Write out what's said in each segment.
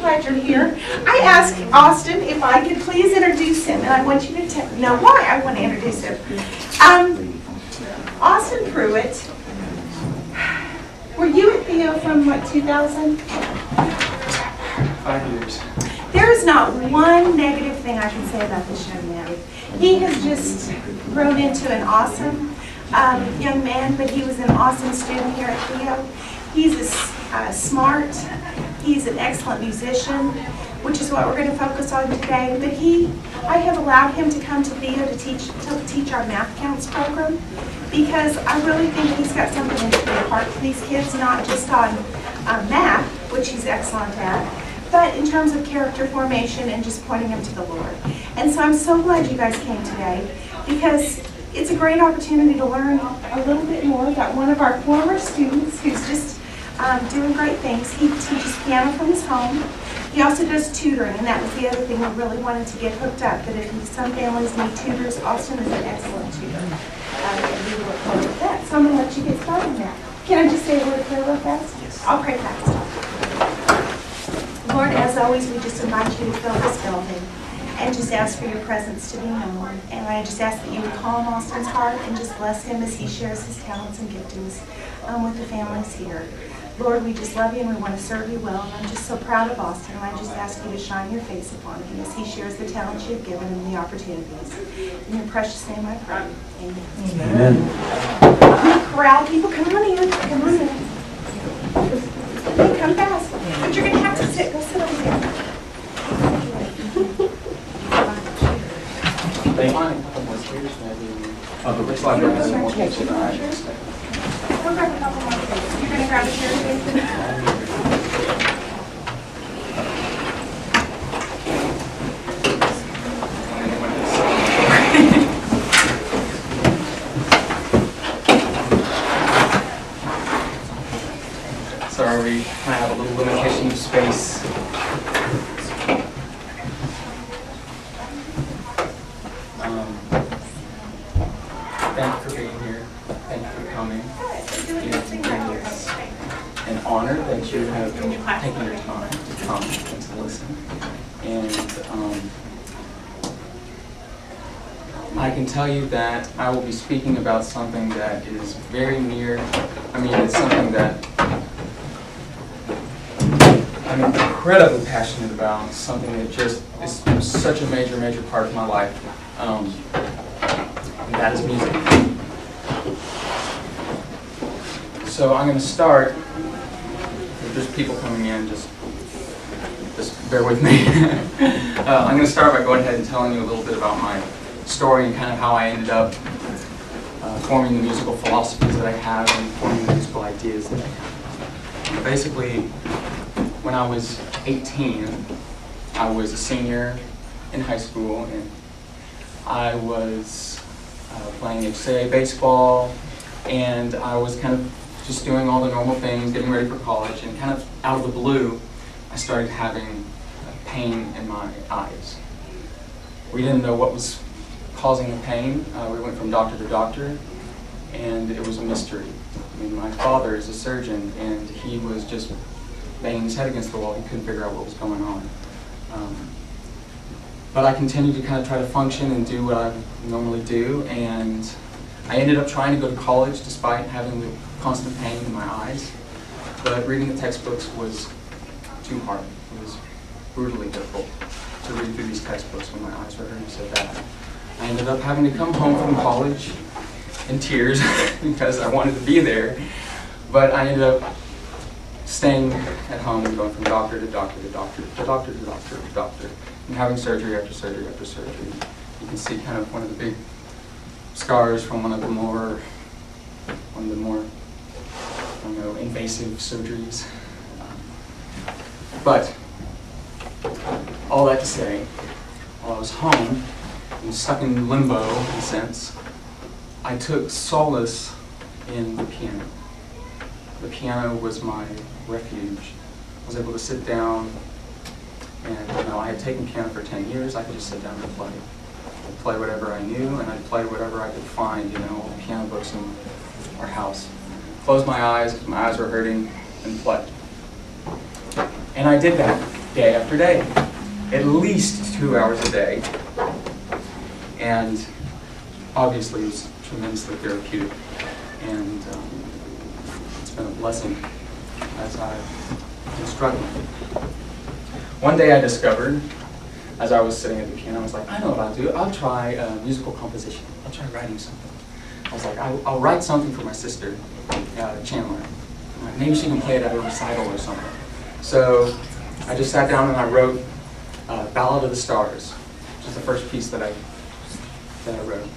glad you're here. I asked Austin if I could please introduce him, and I want you to know why I want to introduce him. Austin Pruitt, were you at THEO from what, 2000? 5 years. There is not one negative thing I can say about this young man. He has just grown into an awesome young man, but he was an awesome student here at THEO. He's smart, he's an excellent musician, which is what we're going to focus on today. But I have allowed him to come to THEO to teach our math counts program, because I really think he's got something to impart to these kids, not just on math, which he's excellent at, but in terms of character formation and just pointing them to the Lord. And so I'm so glad you guys came today, because it's a great opportunity to learn a little bit more about one of our former students who's just doing great things. He teaches piano from his home. He also does tutoring, and that was the other thing we really wanted to get hooked up, that if some families need tutors, Austin is an excellent tutor. And we look forward to that. So I'm going to let you get started now. Can I just say a word of prayer real fast? Yes. I'll pray fast. Lord, as always, we just invite you to fill this building and just ask for your presence to be known. And I just ask that you would calm Austin's heart and just bless him as he shares his talents and giftings with the families here. Lord, we just love you and we want to serve you well. And I'm just so proud of Austin, and I just ask you to shine your face upon him as he shares the talents you've given him and the opportunities. In your precious name I pray. Amen. Amen. Corral people, come on in. Come on in. Hey, come fast. But you're going to have to sit. Go sit over there. Thank you. We'll grab a couple more things. You're going to grab a chair, Jason? Sorry, we kind of have a little limitation of space. Thank you for being here. Thank you for coming. It's an honor that you have taken your time to come and to listen. And I can tell you that I will be speaking about something that is very near. It's something that I'm incredibly passionate about, something that just is such a major, major part of my life, and that is music. So I'm going to start, if there's people coming in, just bear with me. I'm going to start by going ahead and telling you a little bit about my story and kind of how I ended up forming the musical philosophies that I have and forming the musical ideas that I have. Basically, when I was 18, I was a senior in high school, and I was playing HCA baseball, and I was kind of just doing all the normal things, getting ready for college, and kind of out of the blue, I started having pain in my eyes. We didn't know what was causing the pain. We went from doctor to doctor, and it was a mystery. My father is a surgeon, and he was just banging his head against the wall. He couldn't figure out what was going on. But I continued to kind of try to function and do what I normally do, and I ended up trying to go to college despite having the constant pain in my eyes. But reading the textbooks was too hard. It was brutally difficult to read through these textbooks when my eyes were hurting so bad. I ended up having to come home from college in tears because I wanted to be there, but I ended up staying at home and going from doctor to doctor to doctor to doctor to doctor to doctor, and having surgery after surgery after surgery. You can see kind of one of the big scars from one of the more invasive surgeries. But all that to say, while I was home and stuck in limbo in a sense, I took solace in the piano. The piano was my refuge. I was able to sit down, and I had taken piano for 10 years. I could just sit down and play. I'd play whatever I knew, and I'd play whatever I could find, piano books in our house. Close my eyes because my eyes were hurting, and play. And I did that day after day, at least 2 hours a day. And obviously it's tremendously therapeutic, and it's been a blessing as I've been struggling. One day I discovered, as I was sitting at the piano, I was like, I know what I'll do. I'll try musical composition. I'll try writing something. I was like, I'll write something for my sister, Chandler. Maybe she can play it at a recital or something. So I just sat down and I wrote Ballot of the Stars, which is the first piece that I wrote.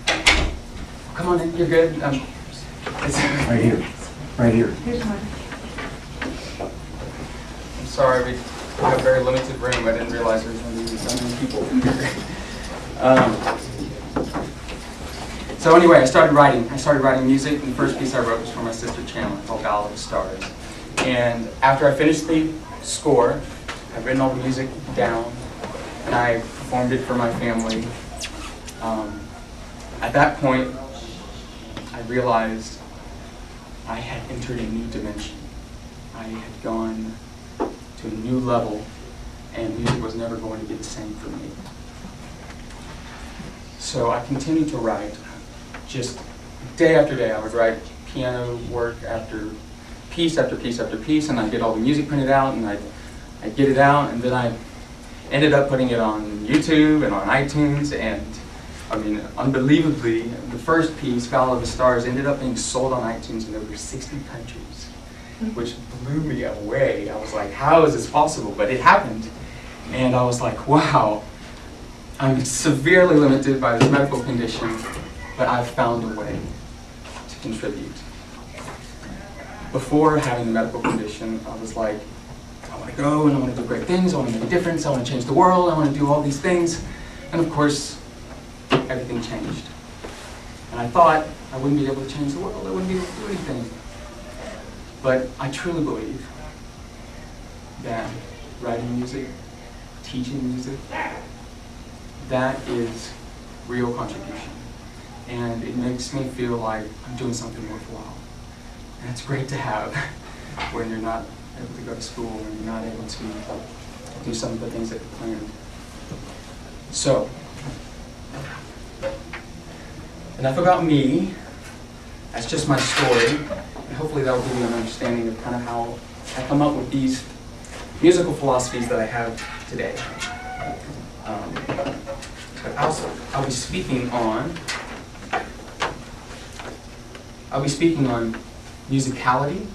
Come on in, you're good. It's Right here. Right here. Here's mine. I'm sorry, we have a very limited room. I didn't realize there was going to be so many people here. So anyway, I started writing music, and the first piece I wrote was for my sister Chandler, called Ballot of Stars. And after I finished the score, I'd written all the music down, and I performed it for my family. At that point, I realized I had entered a new dimension. I had gone to a new level, and music was never going to be the same for me. So I continued to write. Just day after day, I would write piano work after piece after piece after piece, and I'd get all the music printed out, and I'd get it out, and then I ended up putting it on YouTube and on iTunes, and I mean, unbelievably, the first piece, Ballot of the Stars, ended up being sold on iTunes in over 60 countries, which blew me away. I was like, how is this possible? But it happened, and I was like, wow, I'm severely limited by this medical condition, but I've found a way to contribute. Before having the medical condition, I was like, I want to go and I want to do great things, I want to make a difference, I want to change the world, I want to do all these things. And of course, everything changed. And I thought I wouldn't be able to change the world, I wouldn't be able to do anything. But I truly believe that writing music, teaching music, that is real contribution. And it makes me feel like I'm doing something worthwhile. And it's great to have when you're not able to go to school, when you're not able to do some of the things that you planned. So, enough about me. That's just my story. And hopefully that will give you an understanding of kind of how I come up with these musical philosophies that I have today. But also, I'll be speaking on musicality,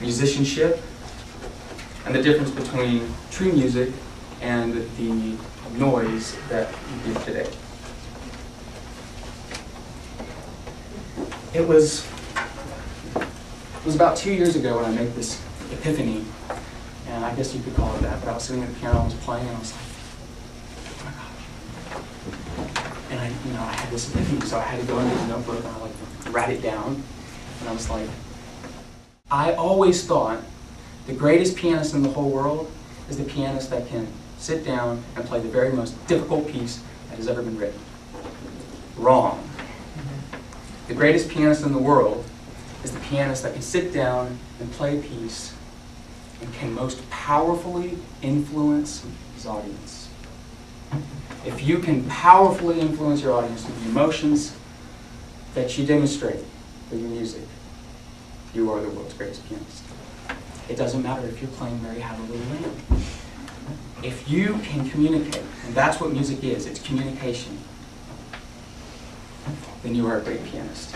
musicianship, and the difference between true music and the noise that you give today. It was about 2 years ago when I made this epiphany, and I guess you could call it that, but I was sitting at the piano, I was playing, and I was like, oh my gosh. And I had this epiphany, so I had to go into the notebook and I write it down. And I was like, I always thought the greatest pianist in the whole world is the pianist that can sit down and play the very most difficult piece that has ever been written. Wrong. The greatest pianist in the world is the pianist that can sit down and play a piece and can most powerfully influence his audience. If you can powerfully influence your audience with the emotions that you demonstrate with your music, you are the world's greatest pianist. It doesn't matter if you're playing Mary Had a Little Lamb. If you can communicate, and that's what music is, it's communication, then you are a great pianist.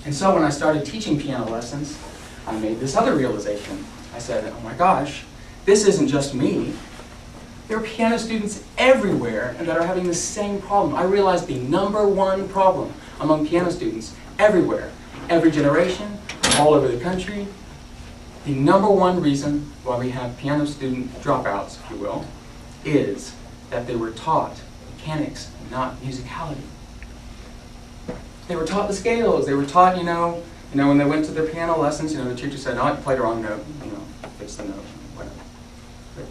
And so when I started teaching piano lessons, I made this other realization. I said, oh my gosh, this isn't just me. There are piano students everywhere that are having the same problem. I realized the #1 problem among piano students everywhere, every generation, all over the country, the #1 reason why we have piano student dropouts, if you will, is that they were taught mechanics, not musicality. They were taught the scales. They were taught, when they went to their piano lessons, the teacher said, "Oh, you played the wrong note. Fix the note, whatever." But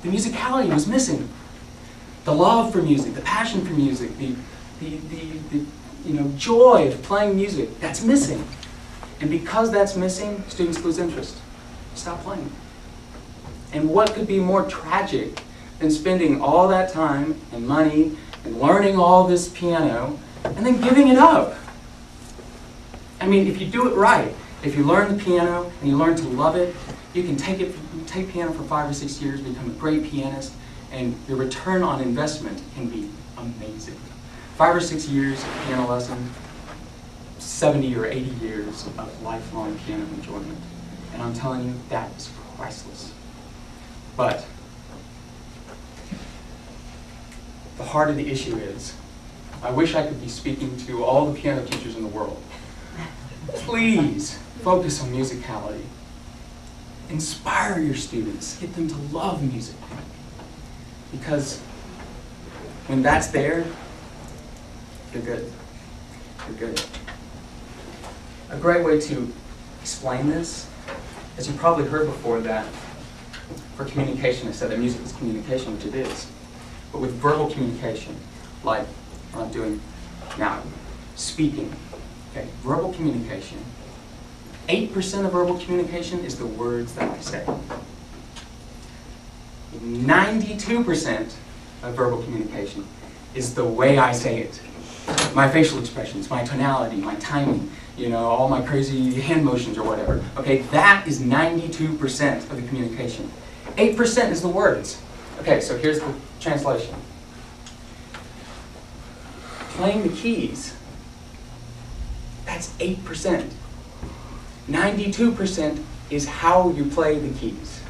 the musicality was missing. The love for music, the passion for music, the joy of playing music, that's missing. And because that's missing, students lose interest. Stop playing. And what could be more tragic than spending all that time and money and learning all this piano and then giving it up? I mean, if you do it right, if you learn the piano and you learn to love it, you can take piano for 5 or 6 years, become a great pianist, and your return on investment can be amazing. 5 or 6 years of piano lesson, 70 or 80 years of lifelong piano enjoyment. And I'm telling you, that is priceless. But the heart of the issue is, I wish I could be speaking to all the piano teachers in the world. Please focus on musicality. Inspire your students. Get them to love music. Because when that's there, you're good. You're good. A great way to explain this, as you probably heard before, that for communication, I said that music is communication, which it is. But with verbal communication, like what I'm doing now, speaking, okay, verbal communication, 8% of verbal communication is the words that I say. 92% of verbal communication is the way I say it. My facial expressions, my tonality, my timing, you know, all my crazy hand motions or whatever. Okay, that is 92% of the communication. 8% is the words. Okay, so here's the translation. Playing the keys, that's 8%. 92% is how you play the keys.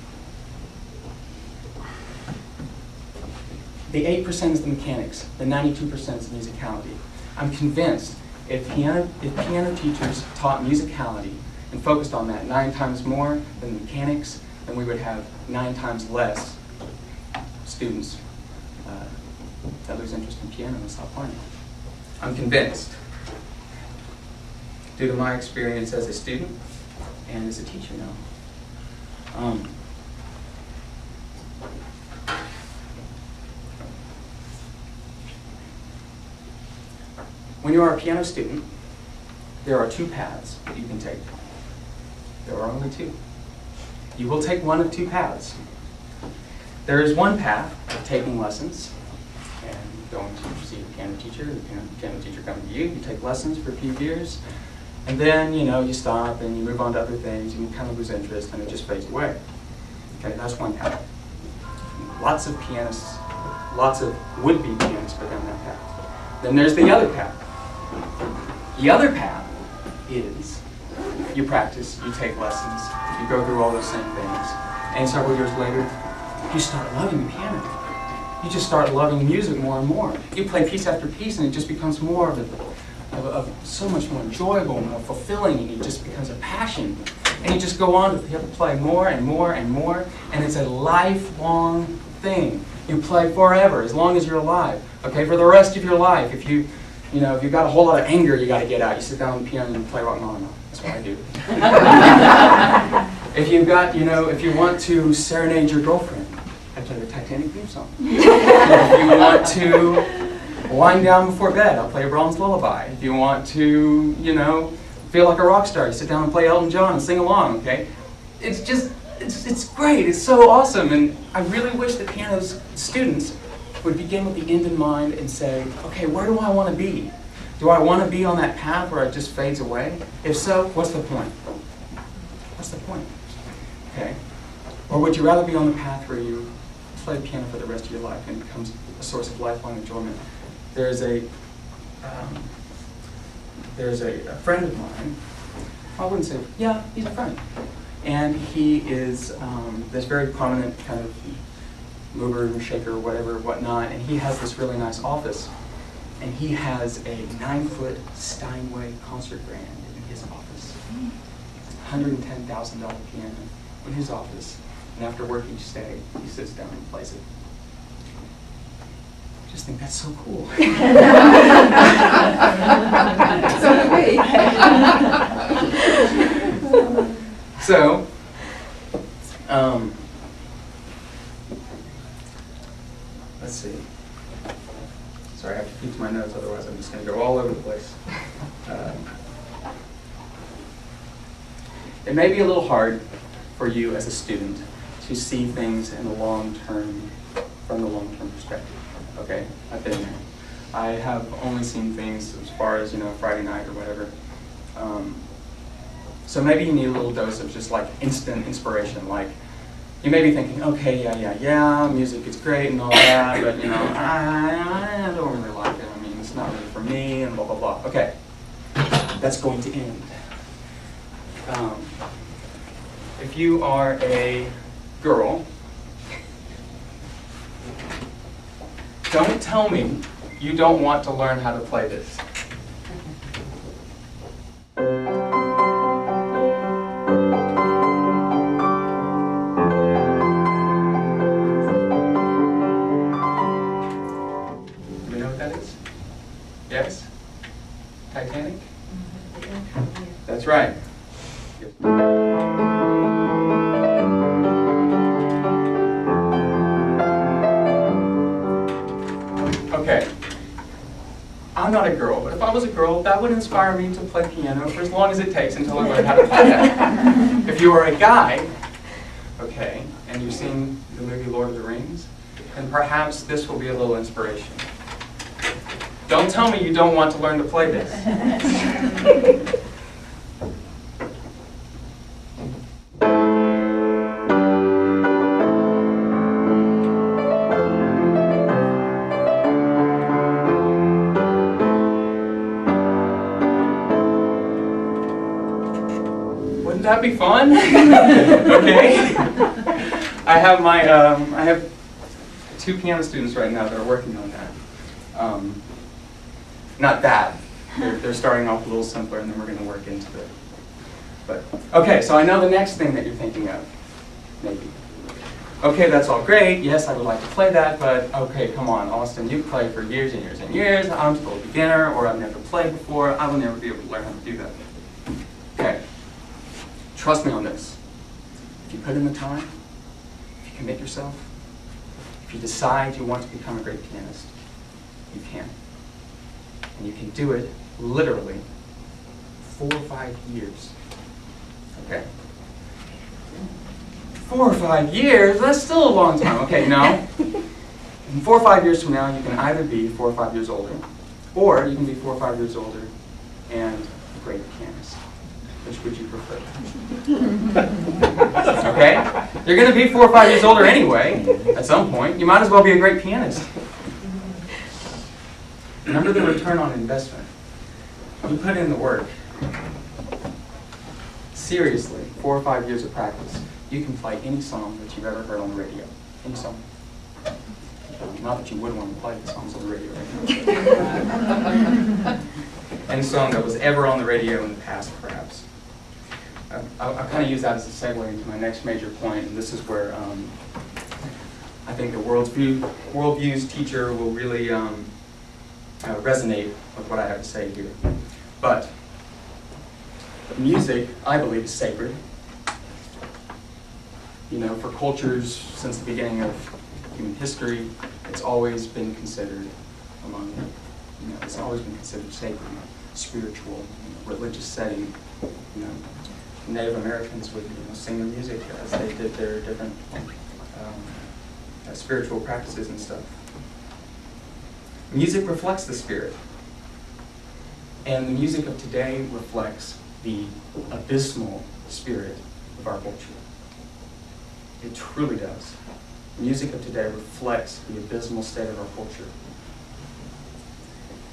The 8% is the mechanics. The 92% is the musicality. I'm convinced if piano teachers taught musicality and focused on that 9 times more than mechanics, then we would have 9 times less students that lose interest in piano and stop playing. I'm convinced, due to my experience as a student and as a teacher now. When you are a piano student, there are 2 paths that you can take. There are only 2. You will take one of 2 paths. There is one path of taking lessons and going to see a piano teacher, the piano teacher coming to you, you take lessons for a few years, and then, you know, you stop and you move on to other things and you kind of lose interest and it just fades away. Okay, that's one path. Lots of pianists, lots of would-be pianists go down that path. Then there's the other path. The other path is you practice, you take lessons, you go through all those same things, and several years later, you start loving the piano. You just start loving music more and more. You play piece after piece, and it just becomes more of so much more enjoyable, more fulfilling, and it just becomes a passion. And you just go on to play more and more and more, and it's a lifelong thing. You play forever, as long as you're alive. Okay, for the rest of your life, if you've got a whole lot of anger you got to get out, you sit down on the piano and you play rock and roll. That's what I do. If you want to serenade your girlfriend, I play the Titanic theme song. If you want to wind down before bed, I'll play a Brahms lullaby. If you want to, feel like a rock star, you sit down and play Elton John and sing along, okay? It's great, it's so awesome, and I really wish that piano students would begin with the end in mind and say, okay, where do I want to be? Do I want to be on that path where it just fades away? If so, what's the point? What's the point? Okay? Or would you rather be on the path where you play piano for the rest of your life and it becomes a source of lifelong enjoyment? There's a friend of mine, I wouldn't say, yeah, he's a friend. And he is this very prominent kind of mover and shaker, whatever, whatnot, and he has this really nice office. And he has a 9-foot Steinway concert grand in his office. $110,000 piano in his office. And after work each day, he sits down and plays it. I just think that's so cool. So, let's see. Sorry, I have to keep to my notes, otherwise I'm just going to go all over the place. It may be a little hard for you as a student to see things in the long term, from the long-term perspective. Okay, I've been there. I have only seen things as far as, Friday night or whatever. So maybe you need a little dose of just like instant inspiration. Like, you may be thinking, okay, yeah, music is great and all that, but I don't really like it. I mean, it's not really for me, and blah, blah, blah. Okay, that's going to end. If you are a girl, don't tell me you don't want to learn how to play this. Do we know what that is? Yes? Titanic? That's right. Okay, I'm not a girl, but if I was a girl, that would inspire me to play piano for as long as it takes until I learn how to play that. If you are a guy, okay, and you've seen the movie Lord of the Rings, then perhaps this will be a little inspiration. Don't tell me you don't want to learn to play this. Wouldn't that be fun? Okay. I have 2 piano students right now that are working on that. Not that. They're starting off a little simpler, and then we're going to work into it. But okay, so I know the next thing that you're thinking of, maybe. Okay, that's all great. Yes, I would like to play that, but okay, come on, Austin, you've played for years and years and years. I'm still a beginner, or I've never played before. I will never be able to learn how to do that. Okay. Trust me on this. If you put in the time, if you commit yourself, if you decide you want to become a great pianist, you can. And you can do it literally 4 or 5 years. Okay? 4 or 5 years? That's still a long time. Okay, no. In 4 or 5 years from now, you can either be 4 or 5 years older, or you can be 4 or 5 years older and a great pianist. Which would you prefer? Okay? You're going to be 4 or 5 years older anyway, at some point. You might as well be a great pianist. Remember the return on investment. You put in the work. Seriously, 4 or 5 years of practice, you can play any song that you've ever heard on the radio. Any song. Not that you would want to play the songs on the radio right now. Any song that was ever on the radio in the past, perhaps. I'll kind of use that as a segue into my next major point, and this is where I think the worldviews teacher will really resonate with what I have to say here. But music, I believe, is sacred. For cultures since the beginning of human history, it's always been considered it's always been considered sacred, spiritual, religious setting. Native Americans would sing their music as they did their different spiritual practices and stuff. Music reflects the spirit, and the music of today reflects the abysmal spirit of our culture. It truly does. The music of today reflects the abysmal state of our culture.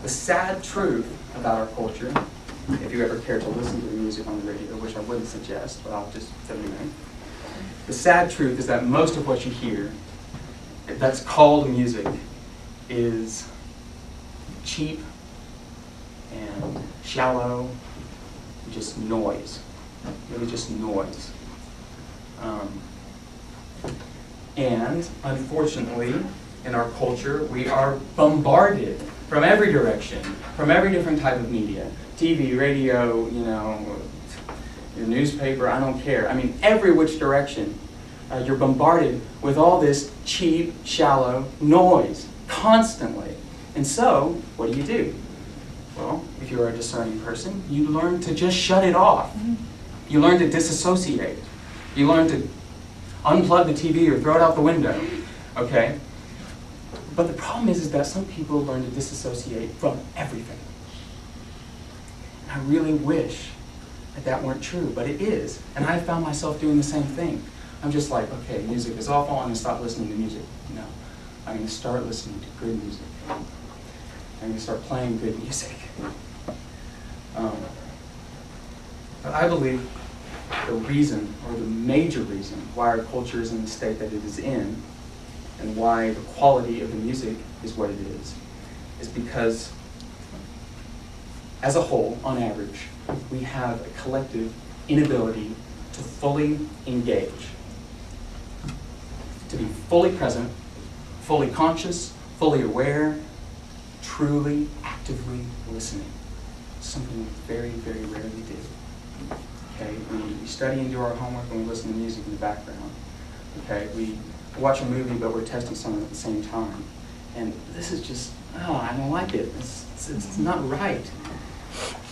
The sad truth about our culture, if you ever care to listen to the music on the radio, which I wouldn't suggest, but I'll just tell you now. The sad truth is that most of what you hear that's called music is cheap and shallow, just noise. Really just noise. And unfortunately, in our culture, we are bombarded from every direction, from every different type of media. TV, radio, your newspaper, I don't care. I mean, every which direction, you're bombarded with all this cheap, shallow noise, constantly. And so, what do? Well, if you're a discerning person, you learn to just shut it off. You learn to disassociate. You learn to unplug the TV or throw it out the window, okay? But the problem is that some people learn to disassociate from everything. And I really wish that that weren't true, but it is. And I found myself doing the same thing. I'm just like, okay, music is awful, I'm going to stop listening to music. No, I'm going to start listening to good music. I'm going to start playing good music. But I believe the reason, or the major reason, why our culture is in the state that it is in, and why the quality of the music is what it is because, as a whole, on average, we have a collective inability to fully engage, to be fully present, fully conscious, fully aware, truly, actively listening. Something we very, very rarely do. Okay, we study and do our homework and we listen to music in the background. Okay, we watch a movie but we're testing someone at the same time. And this is just, I don't like it. It's not right.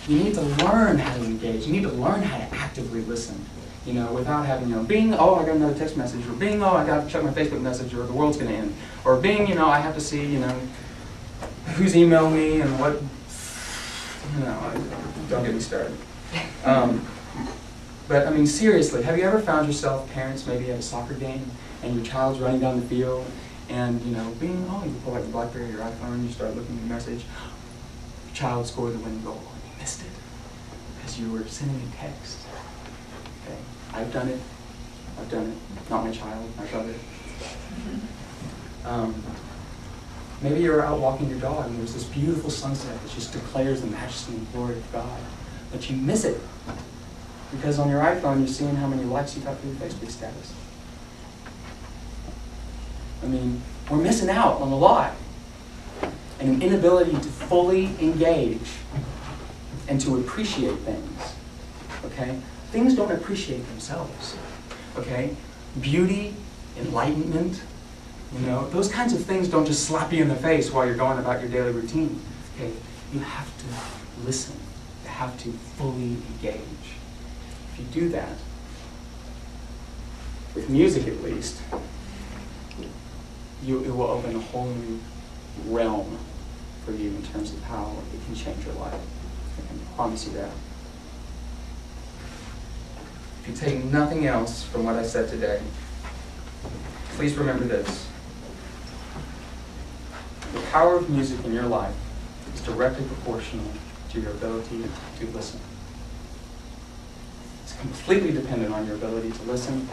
You need to learn how to engage. You need to learn how to actively listen. You know, without having, bing, I got another text message, or bing, I got to check my Facebook message, or the world's going to end. Or bing, I have to see, who's emailed me and what, don't get me started. But I mean, seriously, have you ever found yourself, parents, maybe at a soccer game, and your child's running down the field, and bing, you pull out your BlackBerry or your iPhone, you start looking at the message, your child scored the winning goal, and you missed it because you were sending a text. Okay, I've done it. Not my child, my brother. Maybe you're out walking your dog, and there's this beautiful sunset that just declares the majesty and glory of God, but you miss it because on your iPhone you're seeing how many likes you got for your Facebook status. I mean, we're missing out on a lot. And an inability to fully engage and to appreciate things. Okay? Things don't appreciate themselves. Okay? Beauty, enlightenment, those kinds of things don't just slap you in the face while you're going about your daily routine. Okay? You have to listen. You have to fully engage. If you do that, with music at least, it will open a whole new realm for you in terms of how it can change your life. I can promise you that. If you take nothing else from what I said today, please remember this. The power of music in your life is directly proportional to your ability to listen. It's completely dependent on your ability to listen,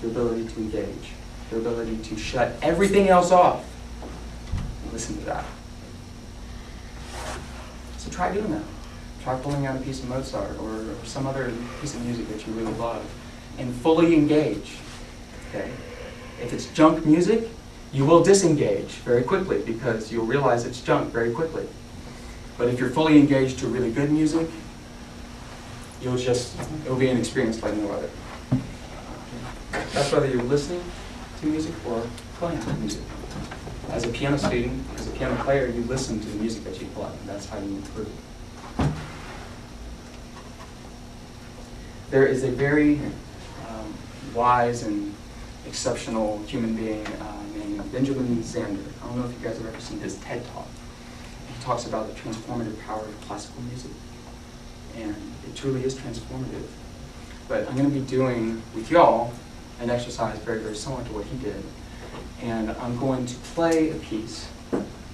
your ability to engage, your ability to shut everything else off and listen to that. So try doing that. Try pulling out a piece of Mozart or some other piece of music that you really love and fully engage. Okay? If it's junk music, you will disengage very quickly because you'll realize it's junk very quickly. But if you're fully engaged to really good music, it'll be an experience like no other. That's whether you're listening to music or playing music. As a piano student, as a piano player, you listen to the music that you play. That's how you improve. There is a very wise and exceptional human being named Benjamin Zander. I don't know if you guys have ever seen his TED Talk. He talks about the transformative power of classical music. And it truly is transformative. But I'm going to be doing with y'all an exercise very, very similar to what he did. And I'm going to play a piece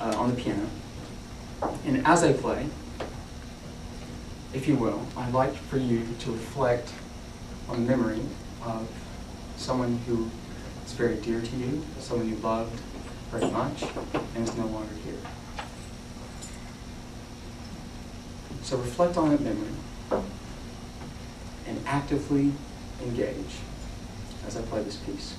on the piano. And as I play, if you will, I'd like for you to reflect on the memory of someone who is very dear to you, someone you loved very much, and is no longer here. So reflect on that memory and actively engage as I play this piece.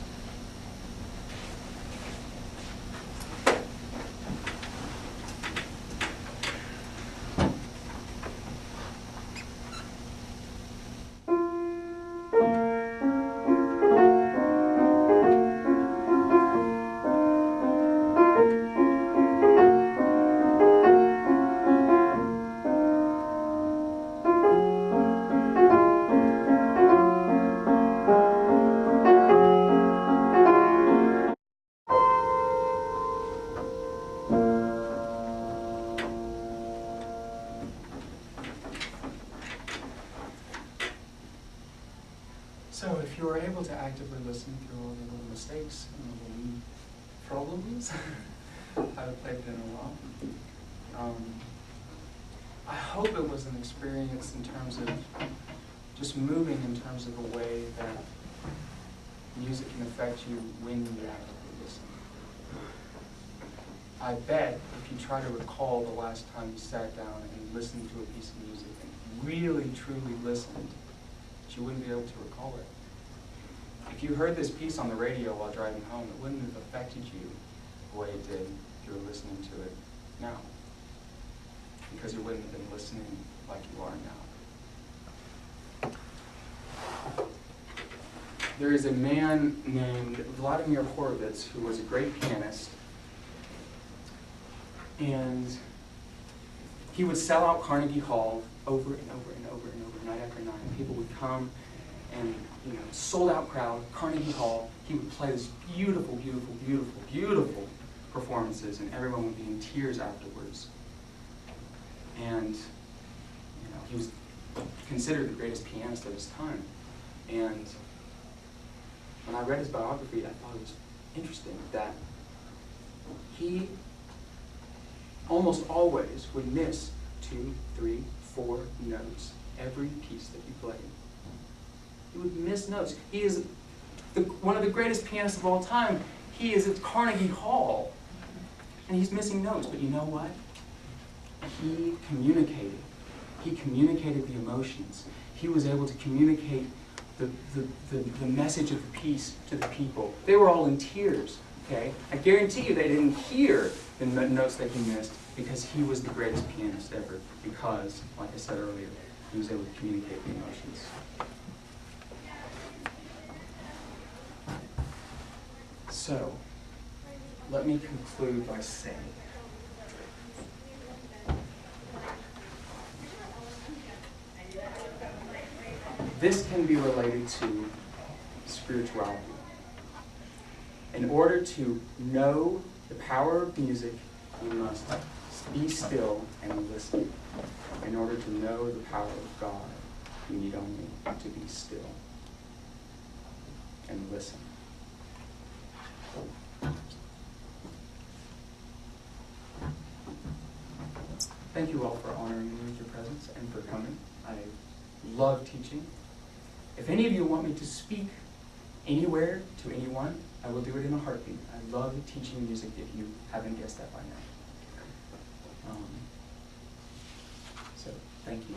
actively listened through all the little mistakes and the little problems. I haven't played piano in a while. I hope it was an experience in terms of just moving in terms of a way that music can affect you when you actively listen. I bet if you try to recall the last time you sat down and listened to a piece of music and really, truly listened, that you wouldn't be able to recall it. If you heard this piece on the radio while driving home, it wouldn't have affected you the way it did if you were listening to it now. Because you wouldn't have been listening like you are now. There is a man named Vladimir Horowitz who was a great pianist, and he would sell out Carnegie Hall over and over and over and over, night after night. People would come and, sold out crowd, Carnegie Hall. He would play this beautiful, beautiful, beautiful, beautiful performances, and everyone would be in tears afterwards. And, he was considered the greatest pianist of his time. And when I read his biography, I thought it was interesting that he almost always would miss 2, 3, 4 notes every piece that he played. He would miss notes. He is one of the greatest pianists of all time. He is at Carnegie Hall, and he's missing notes. But you know what? He communicated. He communicated the emotions. He was able to communicate the message of the piece to the people. They were all in tears, okay? I guarantee you they didn't hear the notes that he missed because he was the greatest pianist ever, because, like I said earlier, he was able to communicate the emotions. So, let me conclude by saying, this can be related to spirituality. In order to know the power of music, you must be still and listen. In order to know the power of God, you need only to be still and listen. Thank you all for honoring me with your presence and for coming. I love teaching. If any of you want me to speak anywhere to anyone, I will do it in a heartbeat. I love teaching music, if you haven't guessed that by now. So, thank you.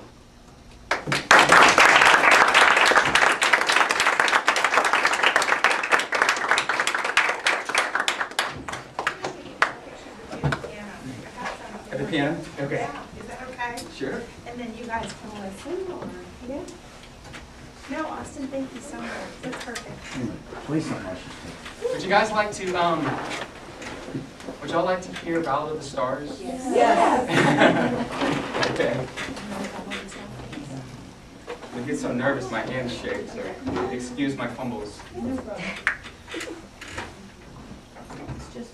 At the piano? Okay. Yeah, is that okay? Sure. And then you guys can listen, or, yeah? No, Austin, thank you so much. That's perfect. Please don't watch this. Would you guys like to, would y'all like to hear Ballot of the Stars? Yes. Okay. I get so nervous, my hands shake, so excuse my fumbles. It's just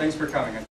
Thanks for coming.